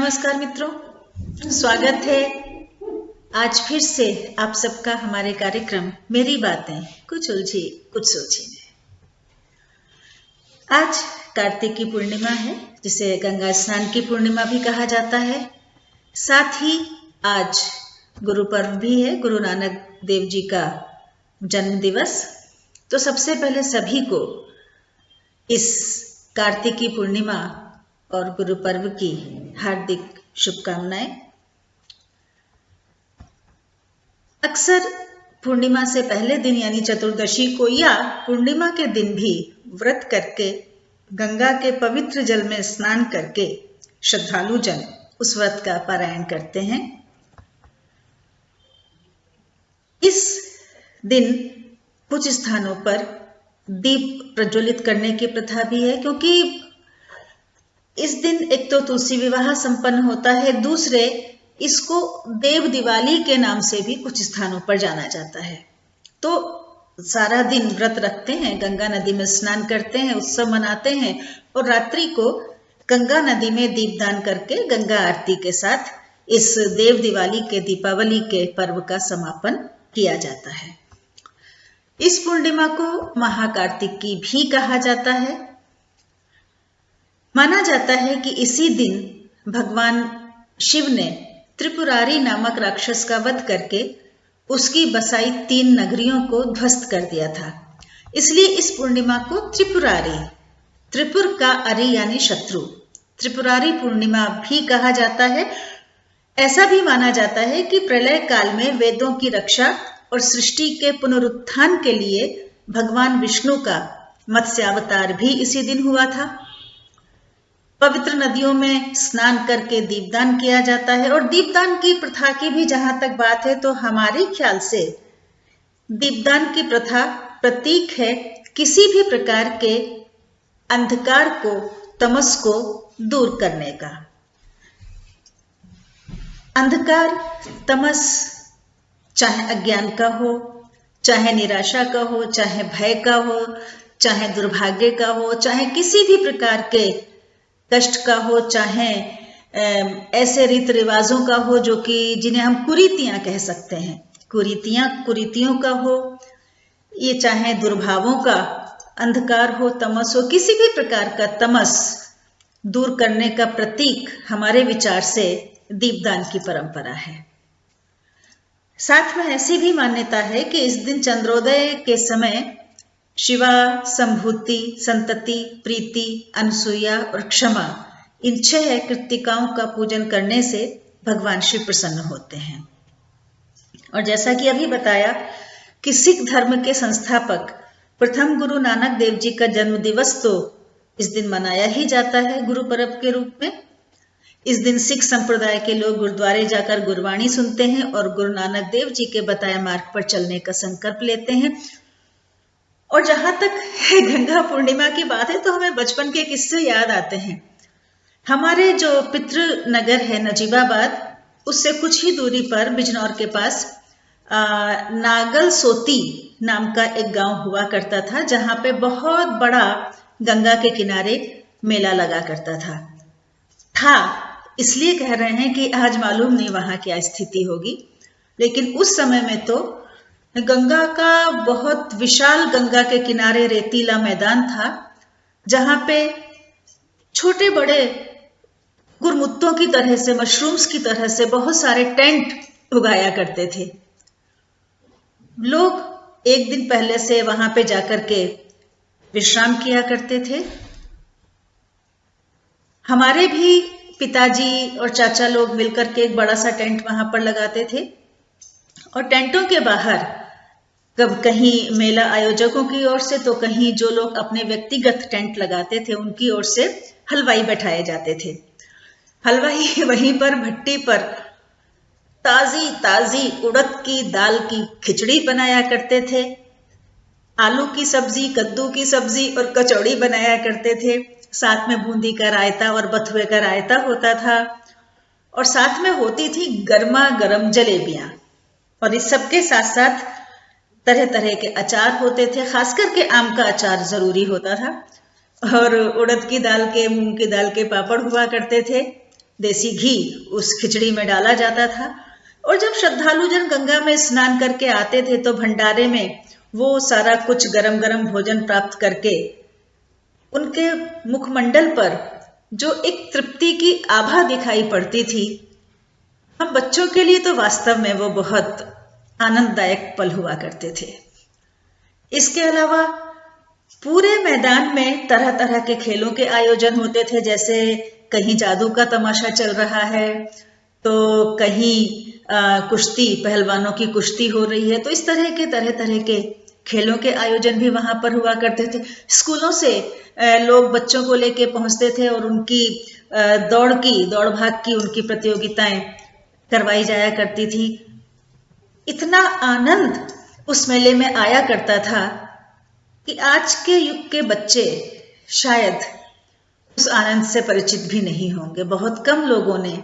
नमस्कार मित्रों, स्वागत है आज फिर से आप सबका हमारे कार्यक्रम मेरी बातें कुछ उलझी कुछ सोची में। आज कार्तिक की पूर्णिमा है, जिसे गंगा स्नान की पूर्णिमा भी कहा जाता है। साथ ही आज गुरु पर्व भी है, गुरु नानक देव जी का जन्म दिवस। तो सबसे पहले सभी को इस कार्तिक की पूर्णिमा और गुरु पर्व की हार्दिक शुभकामनाएं। अक्सर पूर्णिमा से पहले दिन यानी चतुर्दशी को या पूर्णिमा के दिन भी व्रत करके गंगा के पवित्र जल में स्नान करके श्रद्धालु जन उस व्रत का पारायण करते हैं। इस दिन कुछ स्थानों पर दीप प्रज्वलित करने की प्रथा भी है, क्योंकि इस दिन एक तो तुलसी विवाह संपन्न होता है, दूसरे इसको देव दिवाली के नाम से भी कुछ स्थानों पर जाना जाता है। तो सारा दिन व्रत रखते हैं, गंगा नदी में स्नान करते हैं, उत्सव मनाते हैं और रात्रि को गंगा नदी में दीपदान करके गंगा आरती के साथ इस देव दिवाली के दीपावली के पर्व का समापन किया जाता है। इस पूर्णिमा को महाकार्तिक की भी कहा जाता है। माना जाता है कि इसी दिन भगवान शिव ने त्रिपुरारी नामक राक्षस का वध करके उसकी बसाई 3 नगरियों को ध्वस्त कर दिया था। इसलिए इस पूर्णिमा को त्रिपुरारी, त्रिपुर का अरि यानी शत्रु, त्रिपुरारी पूर्णिमा भी कहा जाता है। ऐसा भी माना जाता है कि प्रलय काल में वेदों की रक्षा और सृष्टि के पुनरुत्थान के लिए भगवान विष्णु का मत्स्यावतार भी इसी दिन हुआ था। पवित्र नदियों में स्नान करके दीपदान किया जाता है और दीपदान की प्रथा की भी जहां तक बात है तो हमारे ख्याल से दीपदान की प्रथा प्रतीक है किसी भी प्रकार के अंधकार को, तमस को दूर करने का। अंधकार, तमस चाहे अज्ञान का हो, चाहे निराशा का हो, चाहे भय का हो, चाहे दुर्भाग्य का हो, चाहे किसी भी प्रकार के कष्ट का हो, चाहे ऐसे रीत रिवाजों का हो जो कि जिन्हें हम कुरीतियां कह सकते हैं, कुरीतियों का हो, ये चाहे दुर्भावों का अंधकार हो, तमस हो, किसी भी प्रकार का तमस दूर करने का प्रतीक हमारे विचार से दीपदान की परंपरा है। साथ में ऐसी भी मान्यता है कि इस दिन चंद्रोदय के समय शिवा, संभूति, संतति, प्रीति, अनसुईया और क्षमा, इन 6 कृतिकाओं का पूजन करने से भगवान शिव प्रसन्न होते हैं। और जैसा कि अभी बताया कि सिख धर्म के संस्थापक प्रथम गुरु नानक देव जी का जन्म दिवस तो इस दिन मनाया ही जाता है गुरु पर्व के रूप में। इस दिन सिख संप्रदाय के लोग गुरुद्वारे जाकर गुरबाणी सुनते हैं और गुरु नानक देव जी के बताए मार्ग पर चलने का संकल्प लेते हैं। और जहां तक गंगा पूर्णिमा की बात है तो हमें बचपन के किस्से याद आते हैं। हमारे जो पितृ नगर है नजीबाबाद, उससे कुछ ही दूरी पर बिजनौर के पास नागल सोती नाम का एक गांव हुआ करता था, जहां पे बहुत बड़ा गंगा के किनारे मेला लगा करता था। इसलिए कह रहे हैं कि आज मालूम नहीं वहां क्या स्थिति होगी, लेकिन उस समय में तो गंगा का बहुत विशाल, गंगा के किनारे रेतीला मैदान था, जहां पे छोटे बड़े गुरमुत्तों की तरह से, मशरूम्स की तरह से बहुत सारे टेंट उगाया करते थे। लोग एक दिन पहले से वहां पे जाकर के विश्राम किया करते थे। हमारे भी पिताजी और चाचा लोग मिलकर के एक बड़ा सा टेंट वहां पर लगाते थे और टेंटों के बाहर कब कहीं मेला आयोजकों की ओर से तो कहीं जो लोग अपने व्यक्तिगत टेंट लगाते थे उनकी ओर से हलवाई बैठाए जाते थे। हलवाई वहीं पर भट्टी पर ताजी ताजी उड़द की दाल की खिचड़ी बनाया करते थे, आलू की सब्जी, कद्दू की सब्जी और कचौड़ी बनाया करते थे। साथ में बूंदी का रायता और बथुए का रायता होता था और साथ में होती थी गर्मा गर्म जलेबियां। और इस सब के साथ साथ तरह तरह के अचार होते थे, खास करके आम का अचार जरूरी होता था और उड़द की दाल के, मूंग की दाल के पापड़ हुआ करते थे। देसी घी उस खिचड़ी में डाला जाता था। और जब श्रद्धालुजन गंगा में स्नान करके आते थे तो भंडारे में वो सारा कुछ गरम गरम भोजन प्राप्त करके उनके मुखमंडल पर जो एक तृप्ति की आभा दिखाई पड़ती थी, हम बच्चों के लिए तो वास्तव में वो बहुत आनंददायक पल हुआ करते थे। इसके अलावा पूरे मैदान में तरह तरह के खेलों के आयोजन होते थे, जैसे कहीं जादू का तमाशा चल रहा है तो कहीं कुश्ती, पहलवानों की कुश्ती हो रही है। तो इस तरह के खेलों के आयोजन भी वहां पर हुआ करते थे। स्कूलों से लोग बच्चों को लेके पहुंचते थे और उनकी दौड़ भाग की उनकी प्रतियोगिताएं करवाई जाया करती थी। इतना आनंद उस मेले में आया करता था कि आज के युग के बच्चे शायद उस आनंद से परिचित भी नहीं होंगे। बहुत कम लोगों ने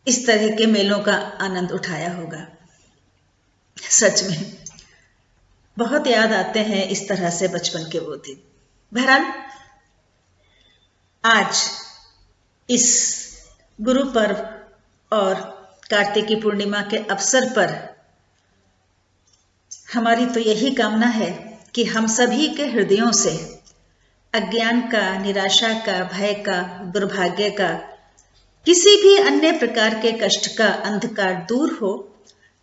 इस तरह के मेलों का आनंद उठाया होगा। सच में बहुत याद आते हैं इस तरह से बचपन के वो दिन। बहरहाल आज इस गुरु पर्व और कार्तिकी पूर्णिमा के अवसर पर हमारी तो यही कामना है कि हम सभी के हृदयों से अज्ञान का, निराशा का, भय का, दुर्भाग्य का, किसी भी अन्य प्रकार के कष्ट का अंधकार दूर हो,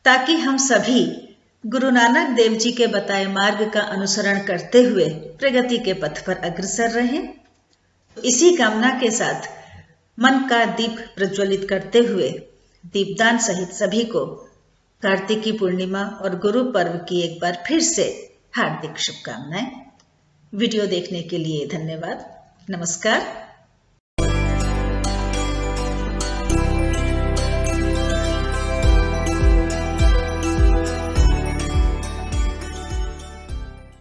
ताकि हम सभी गुरु नानक देव जी के बताए मार्ग का अनुसरण करते हुए प्रगति के पथ पर अग्रसर रहें। इसी कामना के साथ मन का दीप प्रज्वलित करते हुए दीपदान सहित सभी को कार्तिकी पूर्णिमा और गुरु पर्व की एक बार फिर से हार्दिक शुभकामनाएं। वीडियो देखने के लिए धन्यवाद। नमस्कार।